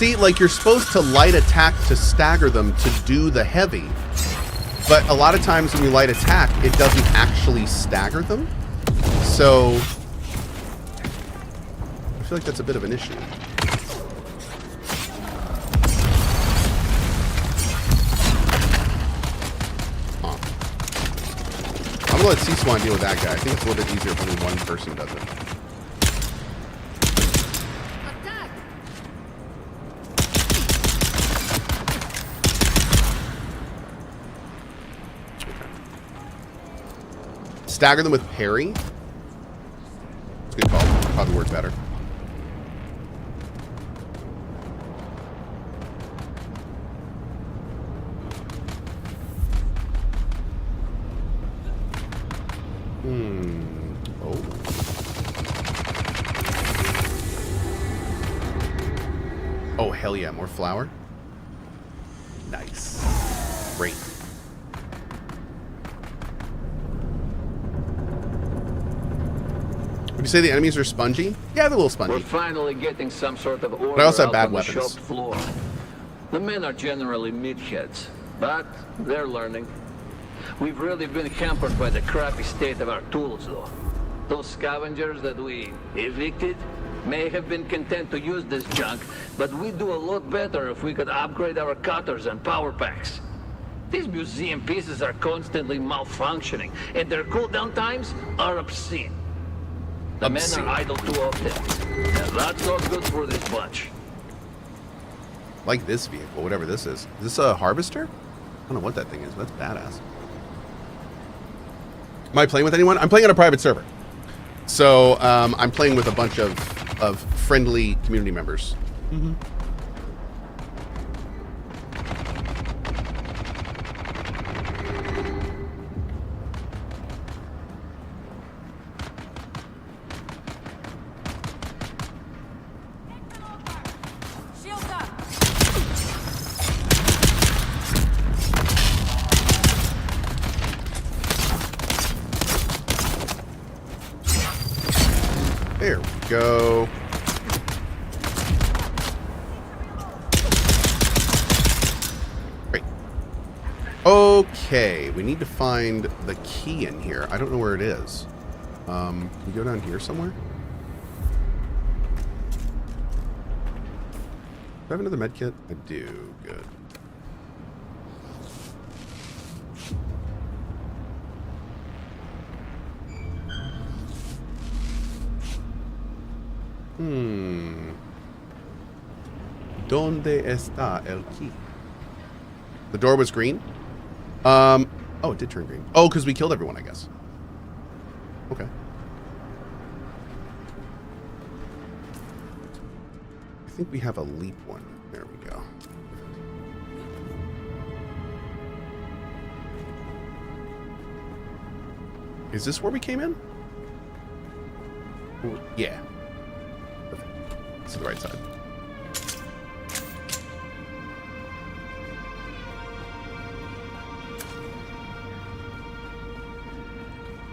See, like, you're supposed to light attack to stagger them to do the heavy. But a lot of times when you light attack, it doesn't actually stagger them. So I feel like that's a bit of an issue. I'm gonna let C-Swan deal with that guy. I think it's a little bit easier if only one person does it. Stagger them with parry. It's a good call. Probably work better. Oh. Oh, hell yeah. More flour. Nice. Great. Would you say the enemies are spongy? Yeah, they're a little spongy. We're finally getting some sort of order but I also have out bad on the shop weapons. floor. The men are generally meatheads, but they're learning. We've really been hampered by the crappy state of our tools, though. Those scavengers that we evicted may have been content to use this junk, but we'd do a lot better if we could upgrade our cutters and power packs. These museum pieces are constantly malfunctioning, and their cooldown times are obscene. The men are idle too often, and that's not good for this bunch. Like this vehicle, whatever this is. Is this a harvester? I don't know what that thing is, but that's badass. Am I playing with anyone? I'm playing on a private server. So I'm playing with a bunch of friendly community members. Mm-hmm. There we go. Great. Okay, we need to find the key in here. I don't know where it is. Can we go down here somewhere? Do I have another med kit? I do. Good. ¿Dónde está el key? The door was green? Oh, it did turn green. Oh, because we killed everyone, I guess. Okay. I think we have a leap one. There we go. Is this where we came in? Ooh, yeah. Perfect. This is the right side.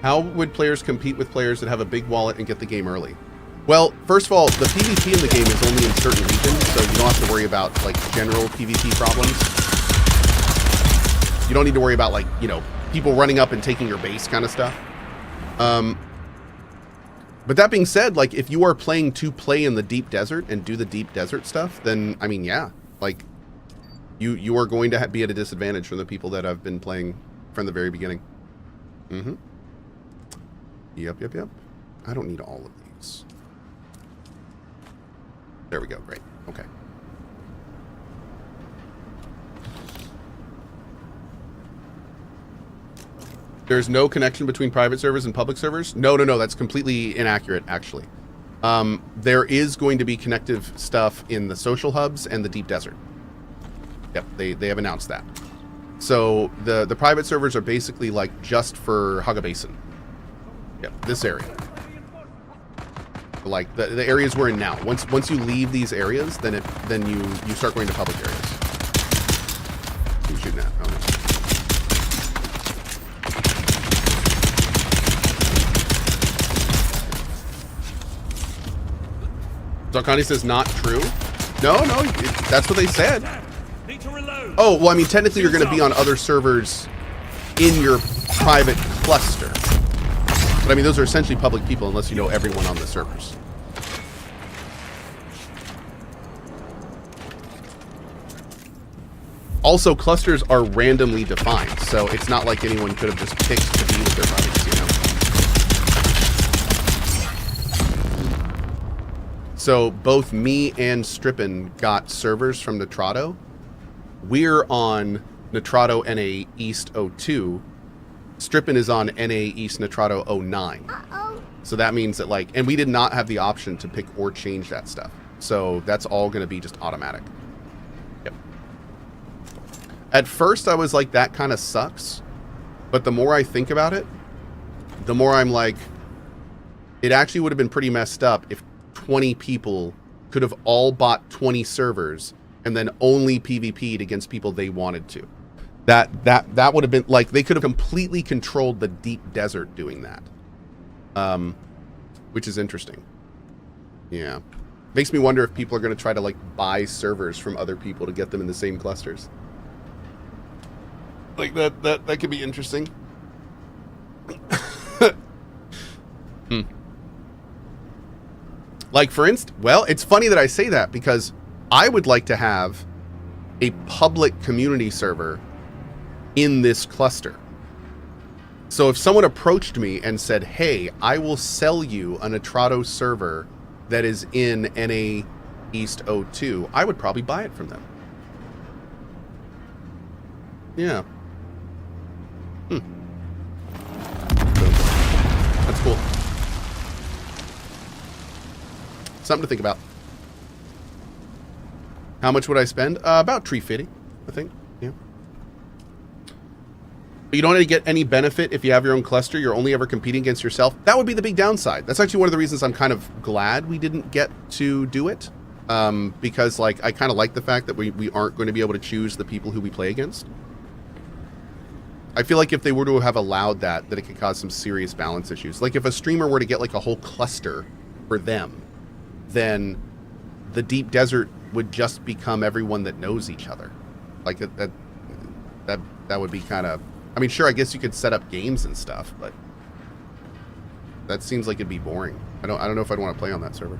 How would players compete with players that have a big wallet and get the game early? Well, first of all, the PvP in the game is only in certain regions, so you don't have to worry about, like, general PvP problems. You don't need to worry about, like, you know, people running up and taking your base kind of stuff. But that being said, like, if you are playing to play in the deep desert and do the deep desert stuff, then, I mean, yeah, like, you are going to be at a disadvantage from the people that have been playing from the very beginning. Mm-hmm. Yep. I don't need all of these. There we go. Great. Okay. There's no connection between private servers and public servers? No. That's completely inaccurate, actually. There is going to be connective stuff in the social hubs and the deep desert. Yep, they have announced that. So the private servers are basically like just for Haga Basin. Yep, this area. Like the areas we're in now. Once you leave these areas, then you start going to public areas. Who's shooting at? Oh, no. Zarkani says not true. No, that's what they said. Oh, well, I mean, technically you're going to be on other servers in your private cluster. But I mean, those are essentially public people unless you know everyone on the servers. Also, clusters are randomly defined, so it's not like anyone could have just picked to be with their buddies, you know? So both me and Strippin got servers from Nitrado. We're on Nitrado NA East 02. Strippin is on NA East Nitrado 09. Uh-oh. So that means that, like, and we did not have the option to pick or change that stuff. So that's all going to be just automatic. Yep. At first, I was like, that kind of sucks. But the more I think about it, the more I'm like, it actually would have been pretty messed up if 20 people could have all bought 20 servers and then only PvP'd against people they wanted to. That would have been like, they could have completely controlled the deep desert doing that. Which is interesting. Yeah. Makes me wonder if people are going to try to like buy servers from other people to get them in the same clusters. Like that could be interesting. Like, for instance, well, it's funny that I say that because I would like to have a public community server in this cluster. So if someone approached me and said, hey, I will sell you a Nitrado server that is in NA East 02, I would probably buy it from them. Yeah. That's cool. Something to think about. How much would I spend? About $350, I think. Yeah. You don't get any benefit if you have your own cluster. You're only ever competing against yourself. That would be the big downside. That's actually one of the reasons I'm kind of glad we didn't get to do it. Because, like, I kind of like the fact that we aren't going to be able to choose the people who we play against. I feel like if they were to have allowed that it could cause some serious balance issues. Like, if a streamer were to get, like, a whole cluster for them, then the deep desert would just become everyone that knows each other. Like, that would be kind of... I mean, sure, I guess you could set up games and stuff, but that seems like it'd be boring. I don't know if I'd want to play on that server.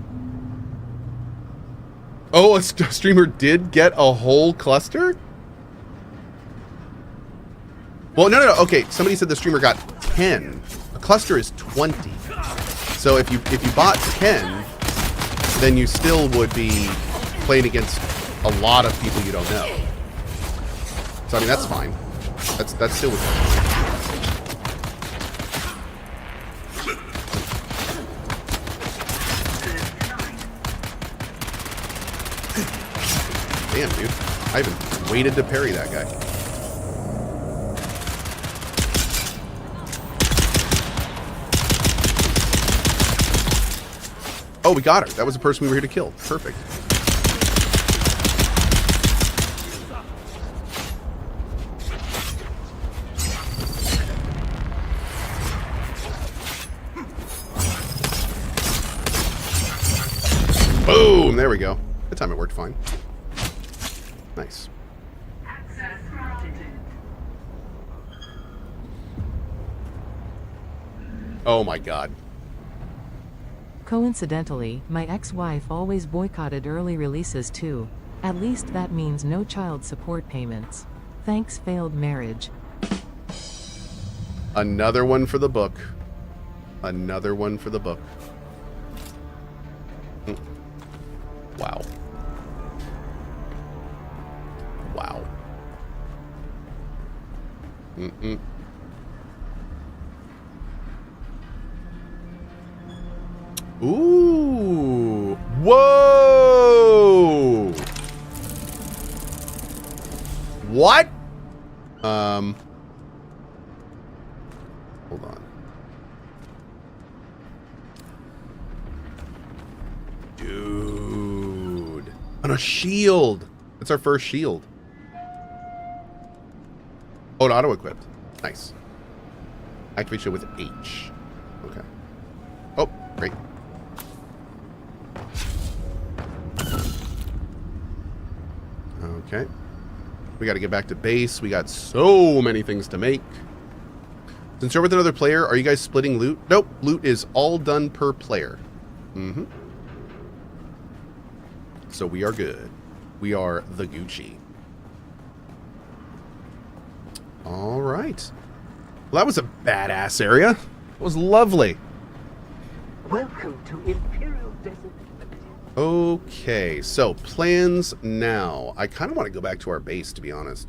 Oh, a streamer did get a whole cluster? Well, no. Okay, somebody said the streamer got 10. A cluster is 20. So if you bought 10, then you still would be playing against a lot of people you don't know. So I mean, that's fine. That's still with Damn, dude. I even waited to parry that guy. Oh, we got her. That was the person we were here to kill. Perfect. Boom! There we go. That time it worked fine. Nice. Oh my god. Coincidentally, my ex-wife always boycotted early releases too. At least that means no child support payments. Thanks, failed marriage. Another one for the book. Another one for the book. Wow. Wow. Ooh. Whoa. What? Hold on. Dude. On a shield. That's our first shield. Oh, it auto-equipped. Nice. Activation with H. Okay. Oh, great. Okay. We got to get back to base. We got so many things to make. Since you're with another player, are you guys splitting loot? Nope. Loot is all done per player. Mm-hmm. So we are good. We are the Gucci. All right. Well, that was a badass area. It was lovely. Welcome to Imperial Desert. Okay, so plans now. I kind of want to go back to our base, to be honest.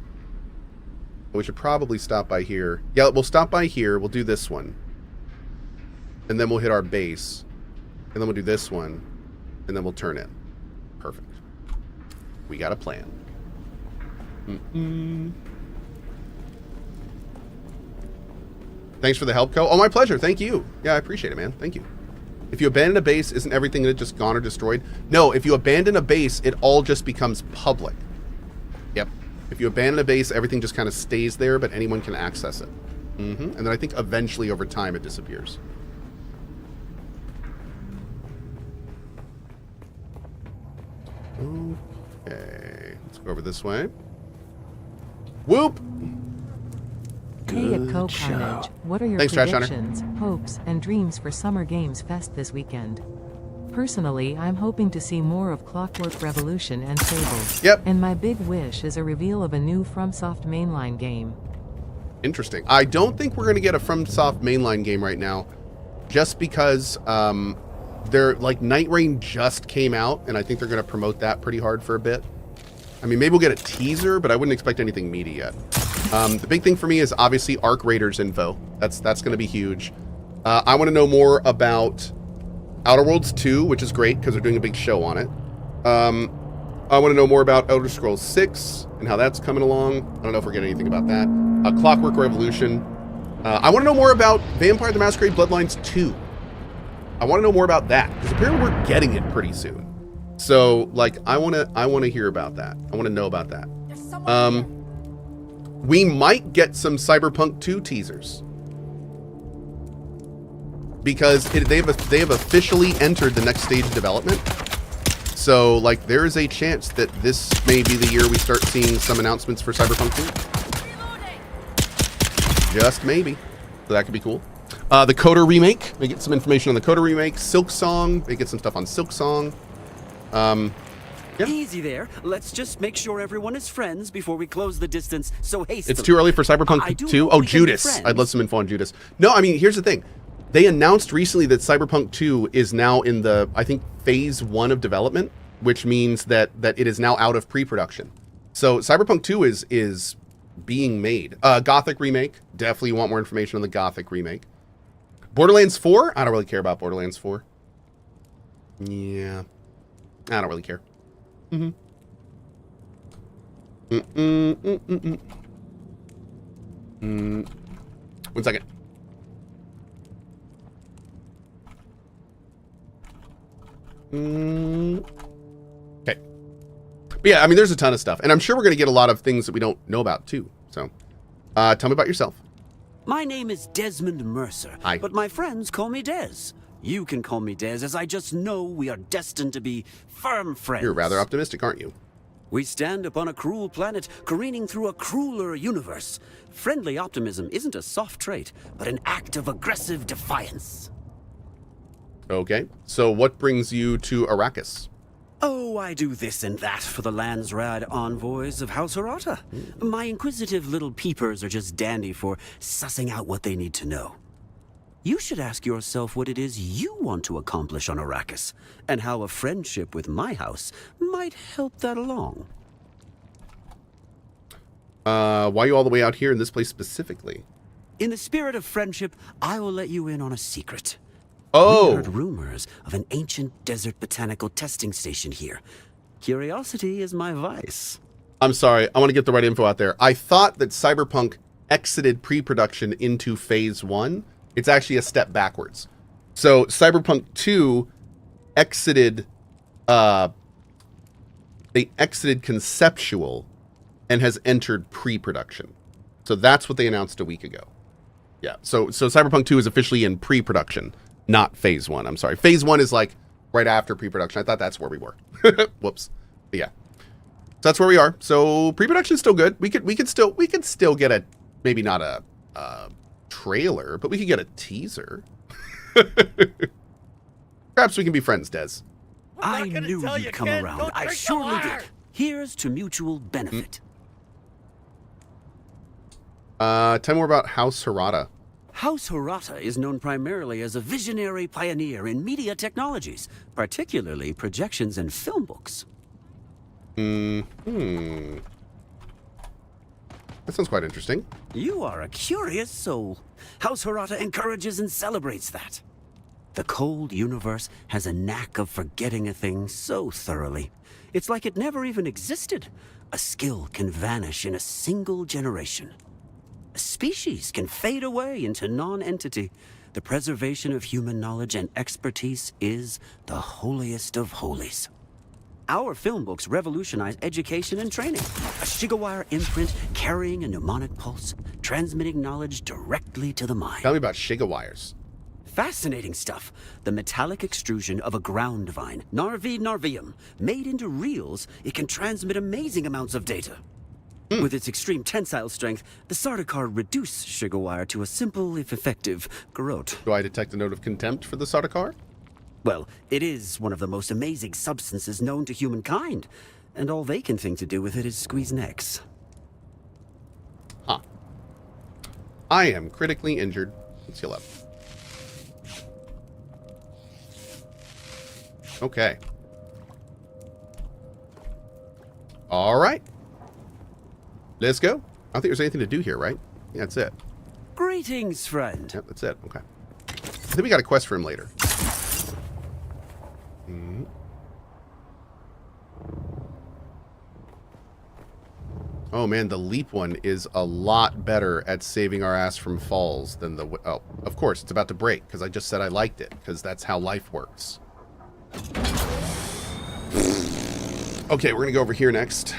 We should probably stop by here. Yeah, we'll stop by here. We'll do this one. And then we'll hit our base. And then we'll do this one. And then we'll turn in. Perfect. We got a plan. Thanks for the help, Cohh. Oh, my pleasure. Thank you. Yeah, I appreciate it, man. Thank you. If you abandon a base, isn't everything in it just gone or destroyed? No, if you abandon a base, it all just becomes public. Yep. If you abandon a base, everything just kind of stays there, but anyone can access it. And then I think eventually over time it disappears. Okay. Let's go over this way. Whoop! Hey at CohhCarnage, what are your Thanks, Trash Hunter. predictions, hopes, and dreams for Summer Games Fest this weekend? Personally, I'm hoping to see more of Clockwork Revolution and Fable. Yep. And my big wish is a reveal of a new FromSoft mainline game. Interesting. I don't think we're going to get a FromSoft mainline game right now, just because they're like Night Rain just came out, and I think they're going to promote that pretty hard for a bit. I mean, maybe we'll get a teaser, but I wouldn't expect anything meaty yet. The big thing for me is obviously Arc Raiders info. That's going to be huge. I want to know more about Outer Worlds 2, which is great because they're doing a big show on it. I want to know more about Elder Scrolls 6 and how that's coming along. I don't know if we're getting anything about that. Clockwork Revolution. I want to know more about Vampire the Masquerade Bloodlines 2. I want to know more about that because apparently we're getting it pretty soon. So, like, I want to hear about that. I want to know about that. We might get some Cyberpunk 2 teasers because they have officially entered the next stage of development. So, like, there is a chance that this may be the year we start seeing some announcements for Cyberpunk 2. Just maybe. So that could be cool. The Coda remake. We get some information on the Coda remake. Silk Song. We get some stuff on Silk Song. Yeah. Easy there. Let's just make sure everyone is friends before we close the distance so hastily. It's too early for Cyberpunk 2. Oh, Judas. I'd love some info on Judas. No, I mean, here's the thing. They announced recently that Cyberpunk 2 is now in the, I think, phase 1 of development, which means that it is now out of pre-production. So Cyberpunk 2 is being made. Gothic remake. Definitely want more information on the Gothic remake. Borderlands 4? I don't really care about Borderlands 4. Yeah. I don't really care. One second. Okay. But yeah, I mean, there's a ton of stuff. And I'm sure we're going to get a lot of things that we don't know about, too. So, tell me about yourself. My name is Desmond Mercer. Hi. But my friends call me Des. You can call me Des, as I just know we are destined to be firm friends. You're rather optimistic, aren't you? We stand upon a cruel planet, careening through a crueler universe. Friendly optimism isn't a soft trait, but an act of aggressive defiance. Okay. So what brings you to Arrakis? Oh, I do this and that for the Landsrad envoys of House Harata. My inquisitive little peepers are just dandy for sussing out what they need to know. You should ask yourself what it is you want to accomplish on Arrakis, and how a friendship with my house might help that along. Why you all the way out here in this place specifically? In the spirit of friendship, I will let you in on a secret. Oh! We heard rumors of an ancient desert botanical testing station here. Curiosity is my vice. I'm sorry, I want to get the right info out there. I thought that Cyberpunk exited pre-production into phase 1. It's actually a step backwards. So Cyberpunk 2 exited, they exited conceptual and has entered pre-production. So that's what they announced a week ago. Yeah, so Cyberpunk 2 is officially in pre-production, not phase 1. I'm sorry. Phase 1 is like right after pre-production. I thought that's where we were. Whoops. But yeah. that's where we are. So pre-production is still good. We could still get a, maybe not a trailer, but we could get a teaser. Perhaps we can be friends, Des. I knew you'd come around. I surely did. Here's to mutual benefit. Tell me more about House Hirata. House Hirata is known primarily as a visionary pioneer in media technologies, particularly projections and film books. That sounds quite interesting. You are a curious soul. House Hirata encourages and celebrates that. The cold universe has a knack of forgetting a thing so thoroughly. It's like it never even existed. A skill can vanish in a single generation. A species can fade away into non-entity. The preservation of human knowledge and expertise is the holiest of holies. Our film books revolutionize education and training. A Shigawire imprint carrying a mnemonic pulse, transmitting knowledge directly to the mind. Tell me about Shigawires. Fascinating stuff. The metallic extrusion of a ground vine, Narvi narvium. Made into reels, it can transmit amazing amounts of data. With its extreme tensile strength, the Sardaukar reduce Shigawire to a simple, if effective, garrote. Do I detect a note of contempt for the Sardaukar? Well, it is one of the most amazing substances known to humankind, and all they can think to do with it is squeeze necks. Huh. I am critically injured. Let's heal up. Okay. All right. Let's go. I don't think there's anything to do here, right? Yeah, that's it. Greetings, friend. Yep, that's it. Okay. I think we got a quest for him later. Oh man, the leap one is a lot better at saving our ass from falls than the... Oh, of course, it's about to break, because I just said I liked it, because that's how life works. Okay, we're going to go over here next.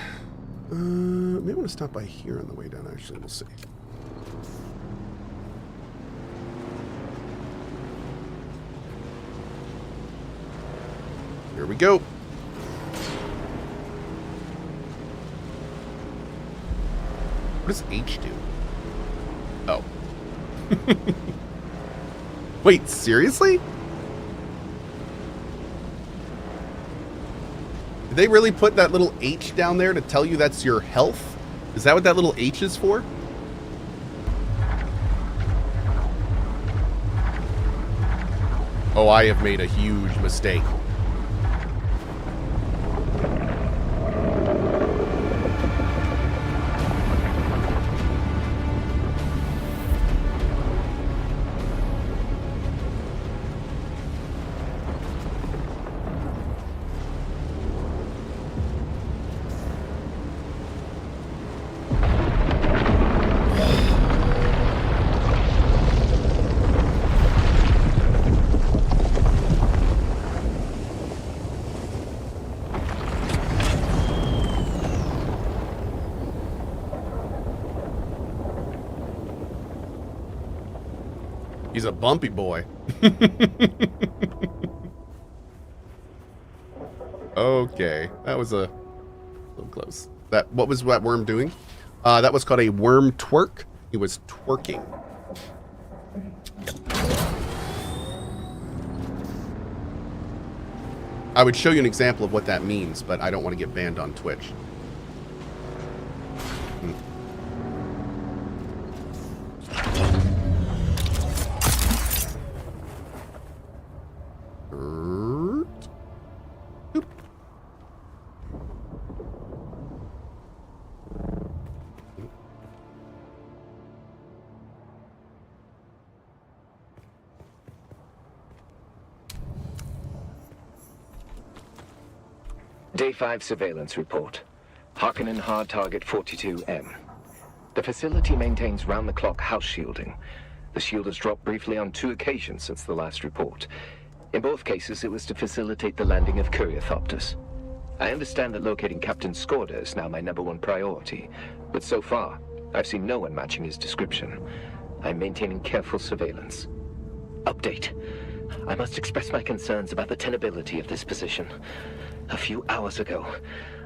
Maybe I want to stop by here on the way down, actually. We'll see. Here we go. What does H do? Oh. Wait, seriously? Did they really put that little H down there to tell you that's your health? Is that what that little H is for? Oh, I have made a huge mistake. He's a bumpy boy. Okay, that was a little close. What was that worm doing? That was called a worm twerk. He was twerking. I would show you an example of what that means, but I don't want to get banned on Twitch. Day 5 surveillance report. Harkonnen hard target 42M. The facility maintains round-the-clock house shielding. The shield has dropped briefly on 2 occasions since the last report. In both cases, it was to facilitate the landing of Courier-thopters. I understand that locating Captain Skorda is now my #1 priority, but so far, I've seen no one matching his description. I'm maintaining careful surveillance. Update. I must express my concerns about the tenability of this position. A few hours ago,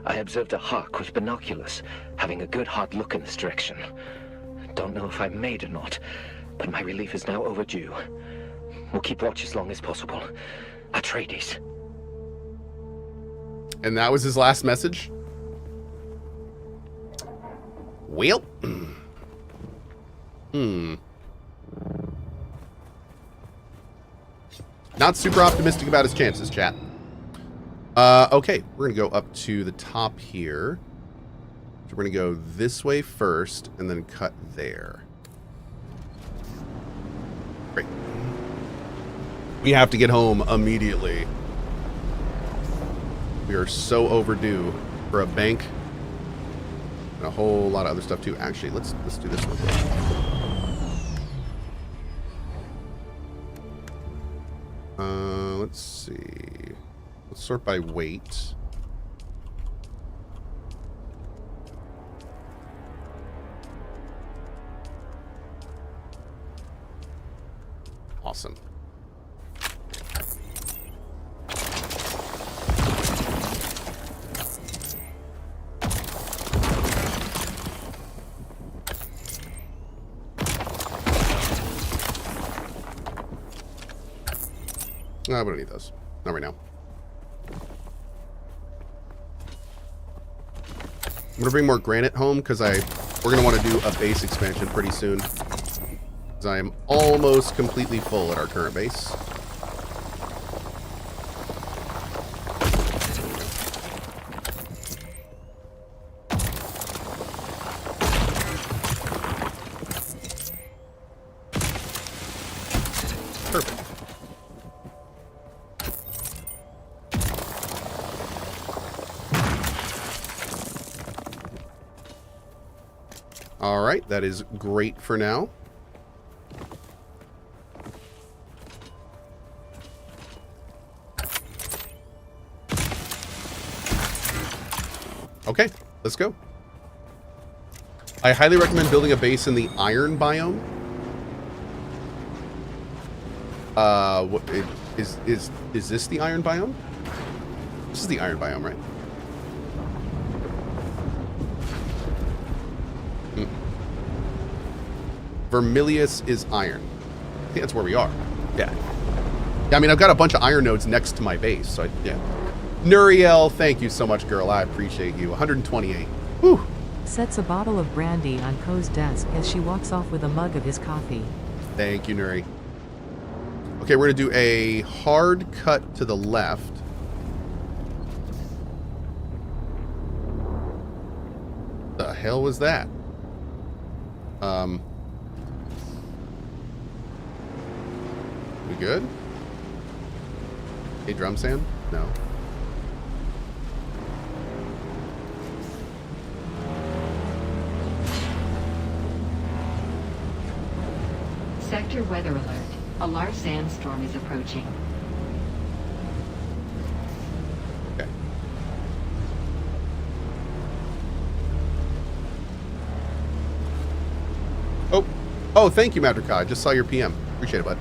I observed a hawk with binoculars, having a good hard look in this direction. Don't know if I made or not, but my relief is now overdue. We'll keep watch as long as possible. Atreides. And that was his last message? Well. Not super optimistic about his chances, chat. Okay, we're going to go up to the top here. So we're going to go this way first and then cut there. Great. We have to get home immediately. We are so overdue for a bank and a whole lot of other stuff too. Actually, let's do this real quick. Let's see. Let's sort by weight. Awesome. No, we don't need those. Not right now. I'm gonna bring more granite home because we're gonna want to do a base expansion pretty soon. Because I am almost completely full at our current base. Perfect. All right, that is great for now. Okay, let's go. I highly recommend building a base in the iron biome. Is this the iron biome? This is the iron biome, right? Vermilius is iron. I think that's where we are. Yeah. I mean, I've got a bunch of iron nodes next to my base, so yeah. Nuriel, thank you so much, girl. I appreciate you. 128. Whew. Sets a bottle of brandy on Cohh's desk as she walks off with a mug of his coffee. Thank you, Nuri. Okay, we're going to do a hard cut to the left. The hell was that? We good? Hey, drum sand? No. Sector weather alert. A large sandstorm is approaching. Okay. Oh, thank you, Madrika. I just saw your PM. Appreciate it, bud.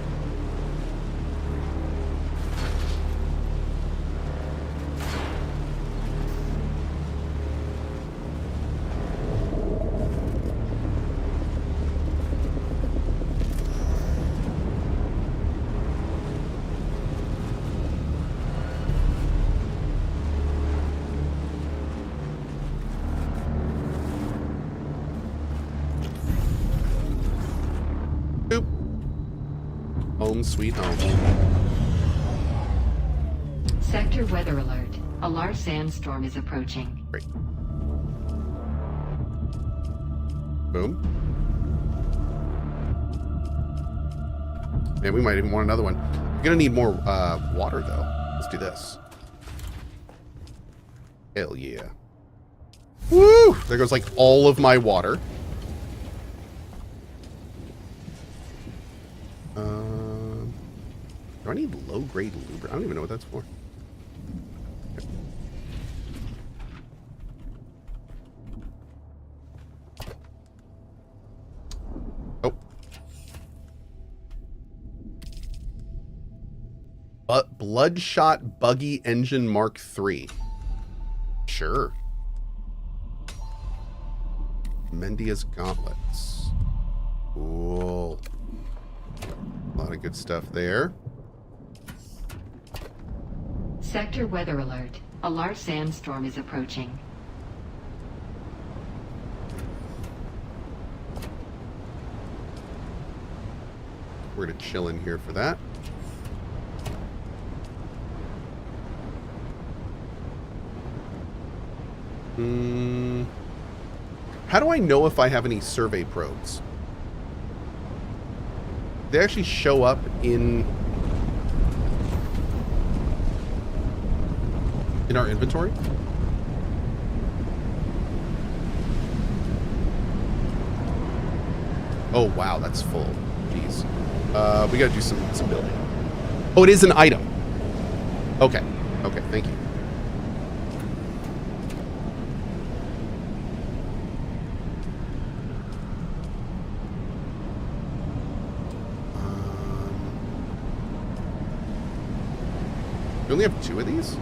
Sweet home. Sector weather alert. A large sandstorm is approaching. Great. Boom. Man, we might even want another one. We're gonna need more water though. Let's do this. Hell yeah. Woo! There goes like all of my water. Do I need low-grade lubricant? I don't even know what that's for. Oh. Bloodshot Buggy Engine Mark III. Sure. Mendia's gauntlets. Cool. A lot of good stuff there. Sector weather alert. A large sandstorm is approaching. We're going to chill in here for that. How do I know if I have any survey probes? They actually show up in our inventory? Oh wow, that's full. Jeez. We gotta do some building. Oh, it is an item. Okay. Okay, thank you. We only have 2 of these?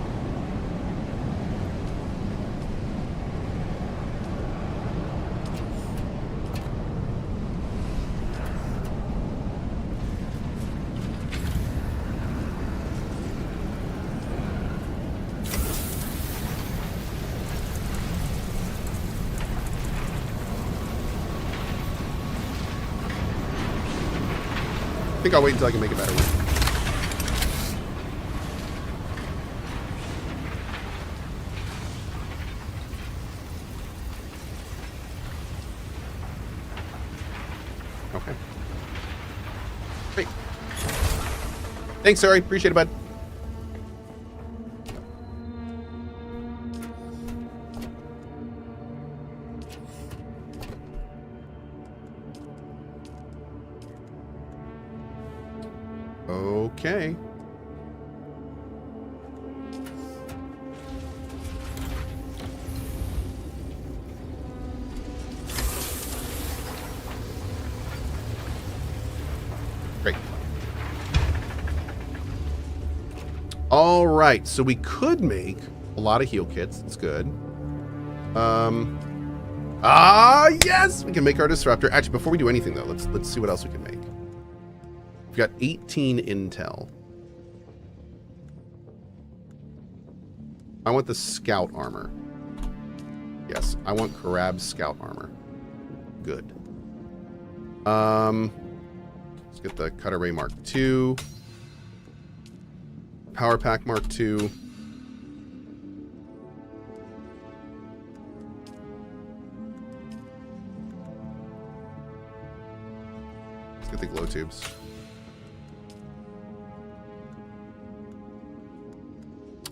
I think I'll wait until I can make a better one. Okay. Great. Thanks, sorry. Appreciate it, bud. Okay. Great. All right, so we could make a lot of heal kits. That's good. Yes, we can make our disruptor. Actually, before we do anything though, let's see what else we can make. We've got 18 intel. I want the scout armor. Yes, I want Karab's scout armor. Good. Let's get the Cutter Ray Mark II. Power Pack Mark II. Let's get the glow tubes.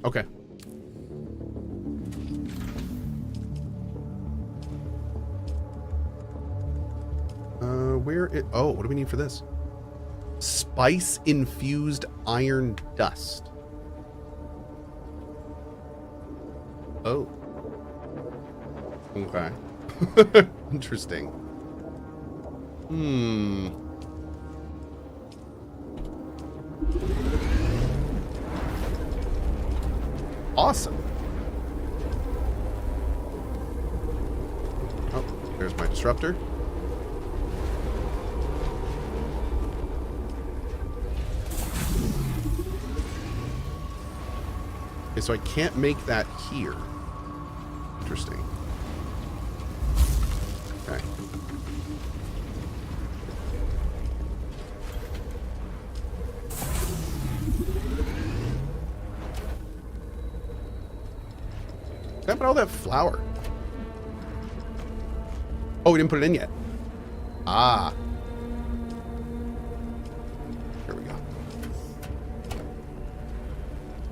Okay. Oh, what do we need for this? Spice infused iron dust. Oh. Okay. Interesting. Awesome. Oh, there's my disruptor. Okay, so I can't make that here. Interesting. Okay. What happened to all that flour? Oh, we didn't put it in yet. Ah. There we go.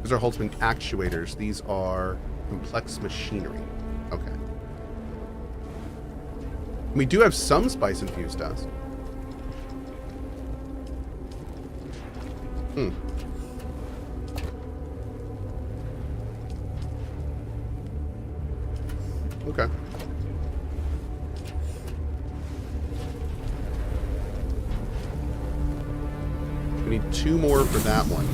These are Holtzman actuators. These are complex machinery. Okay. We do have some spice infused dust. Okay. We need 2 more for that one.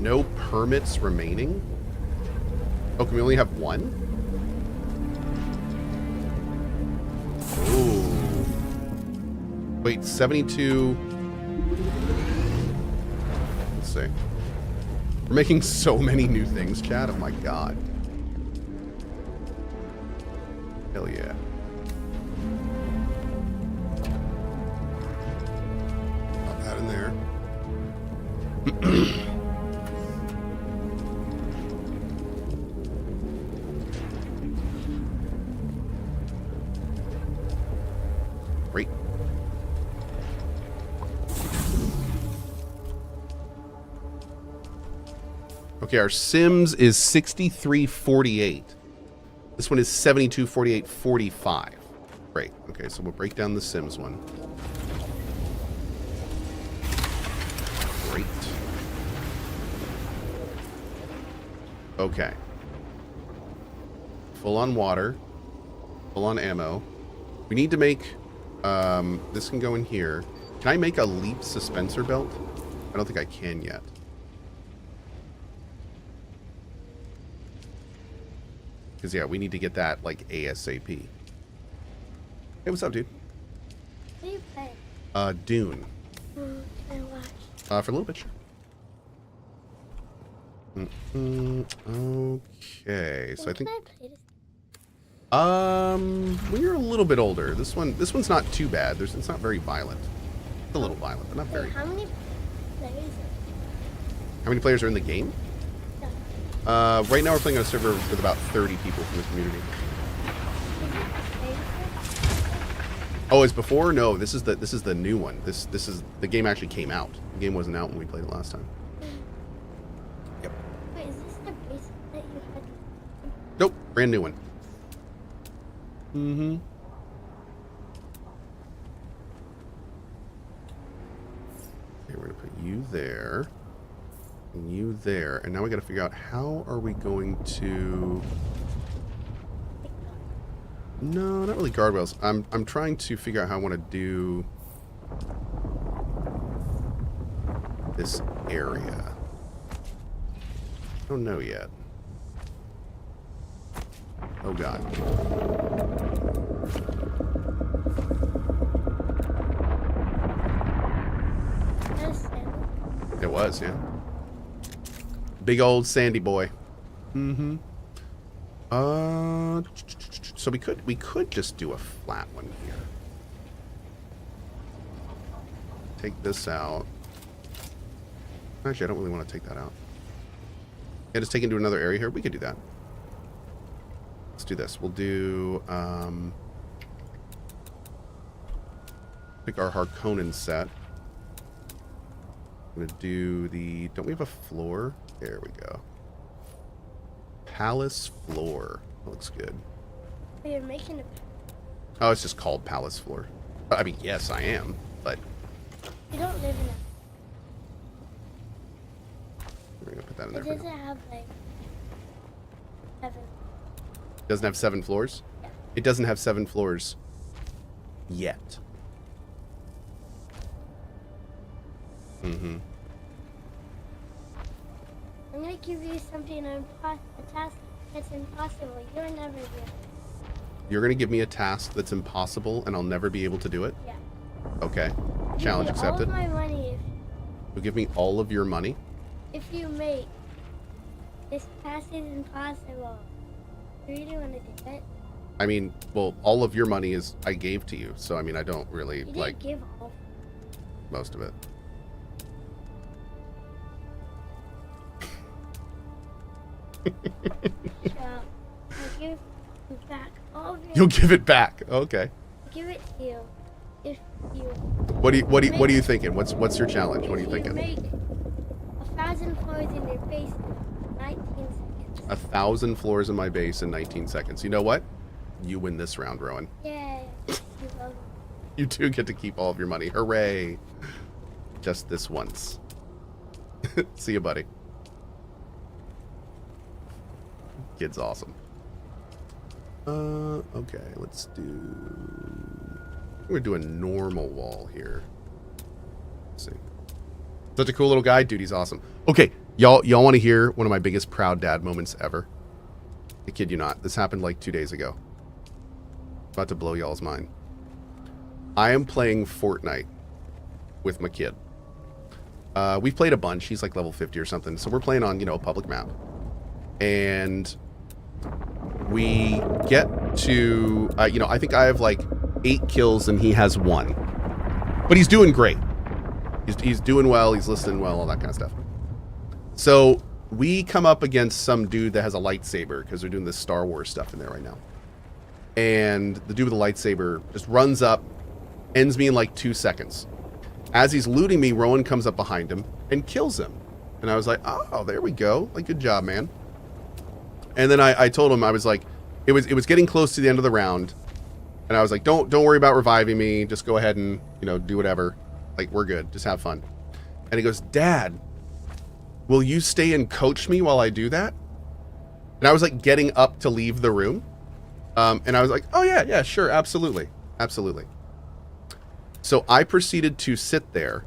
No permits remaining. Oh, can we only have one? Oh. Wait, 72. Let's see. We're making so many new things, chat. Oh my god. Hell yeah. Pop that in there. Great. Okay, our Sims is 6348. This one is 724845. Great. Okay, so we'll break down the Sims one. Great. Okay. Full on water. Full on ammo. We need to make... this can go in here. Can I make a leap suspensor belt? I don't think I can yet. Because, yeah, we need to get that, like, ASAP. Hey, what's up, dude? What do you play? Dune. I watch. For a little bit, sure. Okay, so I think... Can I play this? When you're a little bit older. This one's not too bad. It's not very violent. It's a little violent, but not very. Wait, how many players How many players are in the game? are Right now we're playing on a server with about 30 people from the community. Oh, it's before? No, this is the new one. This is the game actually came out. The game wasn't out when we played it last time. Yep. Wait, is this the base that you had? Nope, brand new one. Mm-hmm. Okay, we're gonna put you there. And you there. And now we gotta figure out how are we going to... No, not really guardrails. I'm trying to figure out how I want to do this area. I don't know yet. Oh god. It was, yeah. Big old sandy boy. Mm-hmm. So we could just do a flat one here. Take this out. Actually, I don't really want to take that out. Yeah, just take it into another area here. We could do that. Let's do this. We'll do pick our Harkonnen set. I'm gonna do the... Don't we have a floor? There we go. Palace floor. That looks good. Oh, you're making a... Oh, it's just called Palace floor. I mean, yes, I am, but... You don't live in We're gonna put that in a... there It for now. doesn't have, like... 7. Doesn't have 7 floors? Yeah. It doesn't have 7 floors yet. Mm-hmm. I'm gonna give you something, a task that's impossible. You'll never do it. You're gonna give me a task that's impossible and I'll never be able to do it? Yeah. Okay. Challenge accepted. All of my money You'll give me all of your money? if you make this task is impossible. You really want to do it? I mean, well, all of your money is I gave to you, so I mean, I don't really You didn't like give all. most of it. So I'll give you back all of your. You'll give it back. Okay. I'll give it to you if you. What are you thinking? What's your challenge? What are you thinking? Make 1,000 floors in your base in 19 seconds. 1,000 floors in my base in 19 seconds. You know what? You win this round, Rowan. Yay. You love it. You do get to keep all of your money. Hooray. Just this once. See you, buddy. Kid's awesome. Okay, let's do... We're gonna do a normal wall here. Let's see. Such a cool little guy. Dude, he's awesome. Okay, Y'all want to hear one of my biggest proud dad moments ever? I kid you not. This happened like 2 days ago. About to blow y'all's mind. I am playing Fortnite with my kid. We've played a bunch. He's like level 50 or something. So we're playing on, a public map. And we get to, I think I have like 8 kills and he has 1. But he's doing great. He's doing well. He's listening well, all that kind of stuff. So we come up against some dude that has a lightsaber because they're doing this Star Wars stuff in there right now. And the dude with the lightsaber just runs up, ends me in like 2 seconds. As he's looting me, Rowan comes up behind him and kills him. And I was like, oh, there we go. Like, good job, man. And then I told him, I was like, it was getting close to the end of the round. And I was like, don't worry about reviving me. Just go ahead and, do whatever. Like, we're good. Just have fun. And he goes, Dad, will you stay and coach me while I do that? And I was like getting up to leave the room. And I was like, oh yeah, sure. Absolutely. Absolutely. So I proceeded to sit there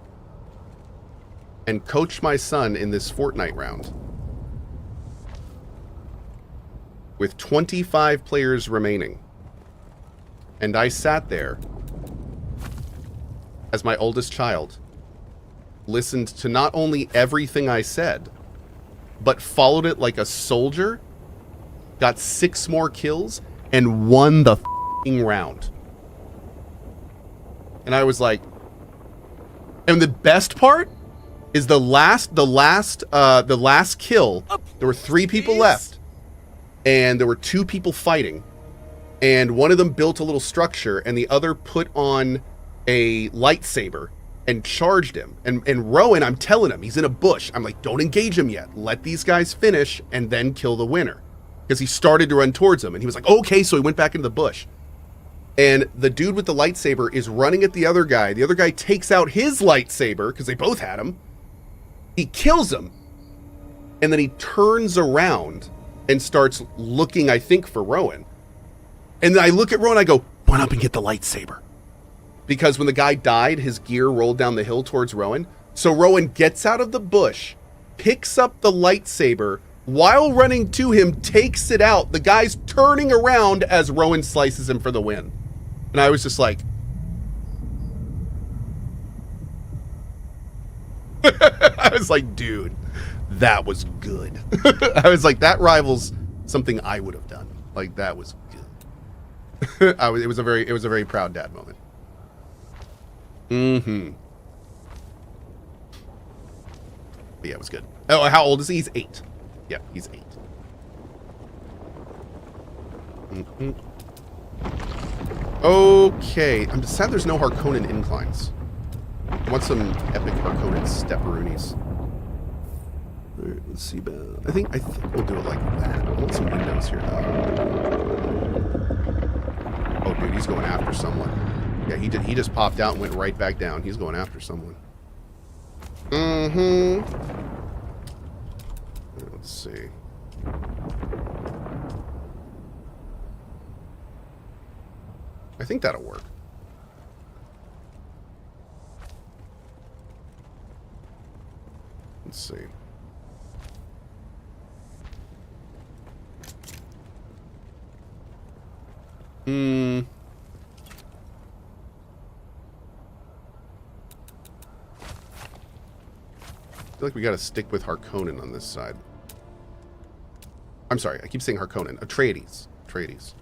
and coach my son in this Fortnite round with 25 players remaining. And I sat there as my oldest child, listened to not only everything I said, but followed it like a soldier, got 6 more kills, and won the f***ing round. And I was like, and the best part is the last kill, there were 3 people left, and there were 2 people fighting, and one of them built a little structure, and the other put on a lightsaber and charged him. And Rowan, I'm telling him, he's in a bush. I'm like, don't engage him yet. Let these guys finish and then kill the winner. Because he started to run towards him. And he was like, okay, so he went back into the bush. And the dude with the lightsaber is running at the other guy. The other guy takes out his lightsaber, because they both had him. He kills him. And then he turns around and starts looking, I think, for Rowan. And then I look at Rowan, I go, run up and get the lightsaber. Because when the guy died, his gear rolled down the hill towards Rowan. So Rowan gets out of the bush, picks up the lightsaber, while running to him, takes it out. The guy's turning around as Rowan slices him for the win. And I was just like... I was like, dude, that was good. I was like, that rivals something I would have done. Like, that was good. It was a very proud dad moment. Mm-hmm. But yeah, it was good. Oh, how old is he? He's 8. Yeah, he's 8. Mm-hmm. Okay. I'm sad there's no Harkonnen inclines. I want some epic Harkonnen stepperoonies. Alright, let's see. I think we'll do it like that. I want some windows here. Oh, dude, he's going after someone. Yeah, he did. He just popped out and went right back down. He's going after someone. Mm-hmm. Let's see. I think that'll work. Let's see. I feel like we gotta stick with Harkonnen on this side. I'm sorry, I keep saying Harkonnen. Atreides. Atreides.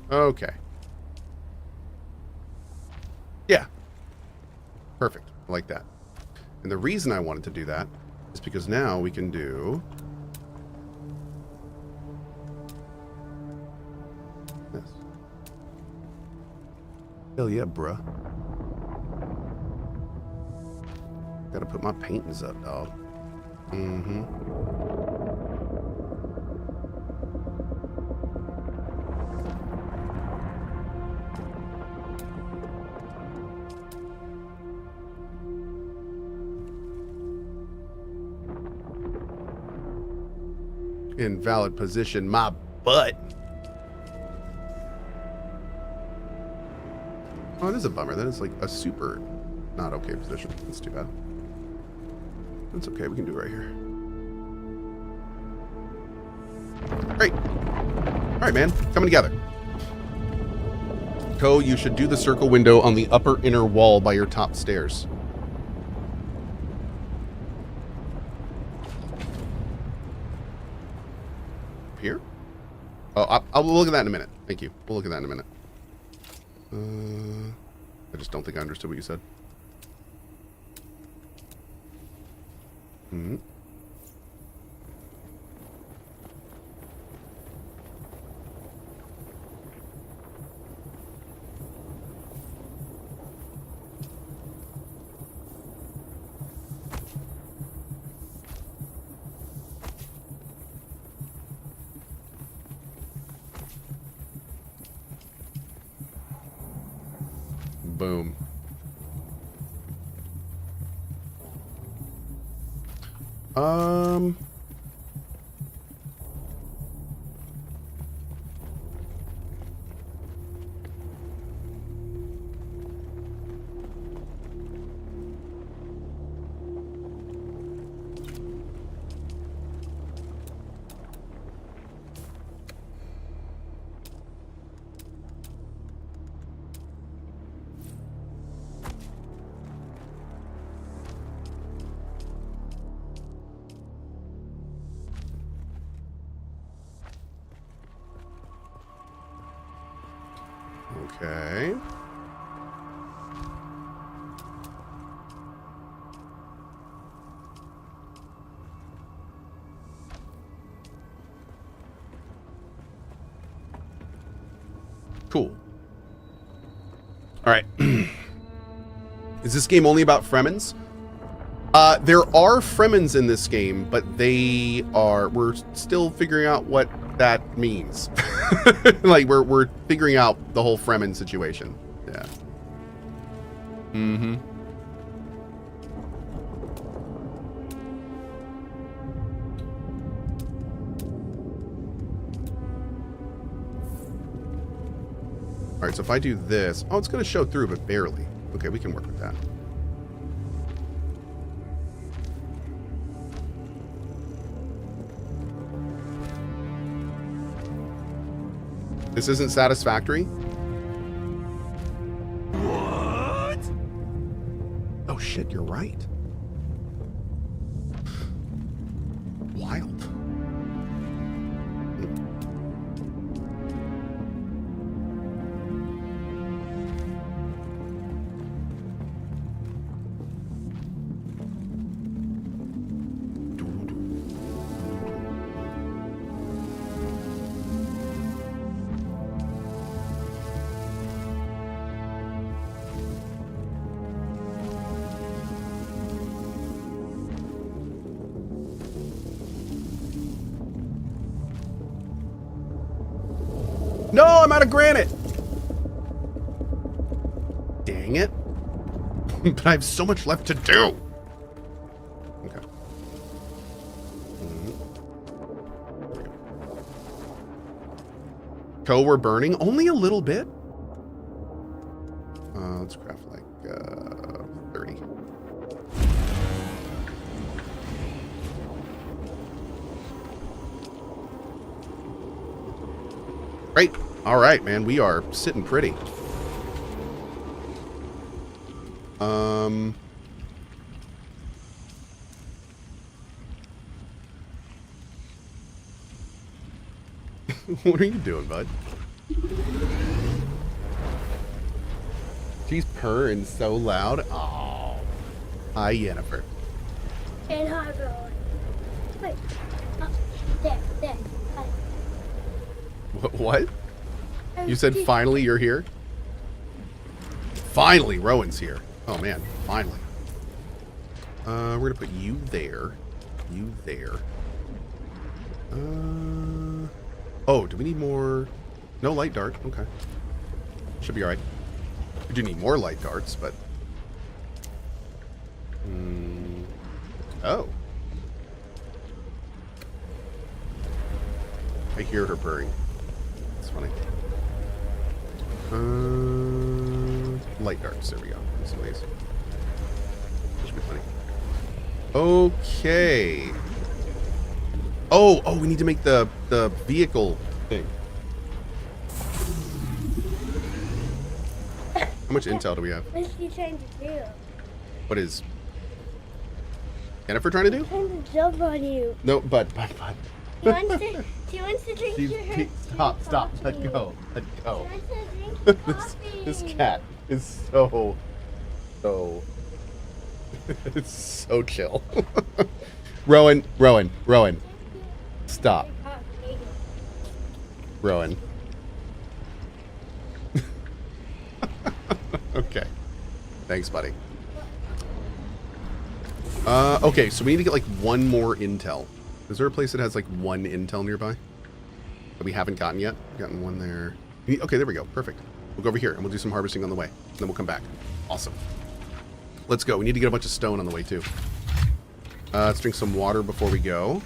Okay. Yeah. Perfect. I like that. And the reason I wanted to do that is because now we can do... Hell yeah, bruh. Gotta put my paintings up, dog. Mm-hmm. Invalid position, my butt. Oh, it is a bummer. That is like a super not okay position. That's too bad. That's okay. We can do it right here. Great. All right, man. Coming together. Cohh, you should do the circle window on the upper inner wall by your top stairs. Here? Oh, I'll look at that in a minute. Thank you. We'll look at that in a minute. I just don't think I understood what you said. Hmm. Boom. Okay. Cool. All right. Is this game only about Fremens? There are Fremens in this game, but we're still figuring out what that means. Like we're figuring out the whole Fremen situation. Yeah. Mm-hmm. All right, so if I do this, oh, it's going to show through, but barely. Okay, we can work with that. This isn't satisfactory. What? Oh shit, you're right. Wild. No, I'm out of granite. Dang it. But I have so much left to do. Okay. Cohh, we're burning only a little bit. Let's craft like 30. Great. All right, man. We are sitting pretty. What are you doing, bud? She's purring so loud. Oh. Hi, Yennefer. And hi, bro. Wait. There. Hi. What? You said finally you're here? Finally, Rowan's here. Oh man, finally. We're gonna put you there. You there. Oh, do we need more? No light dart. Okay. Should be alright. We do need more light darts, but... Oh. I hear her purring. It's funny. Light darts. There we go. Some of these. Should be funny. Okay. Oh, we need to make the vehicle thing. How much intel do we have? What's he trying to do? What is Jennifer trying to do? He's trying to jump on you. No, but. She wants to drink your Stop. Let coffee. go. Let go. She wants to drink your coffee. This cat is so it's so chill. Rowan. Stop. Rowan. Okay. Thanks, buddy. Okay, so we need to get like one more intel. Is there a place that has like one intel nearby that we haven't gotten yet? We've gotten one there. Okay, there we go. Perfect. We'll go over here and we'll do some harvesting on the way. And then we'll come back. Awesome. Let's go. We need to get a bunch of stone on the way too. Let's drink some water before we go.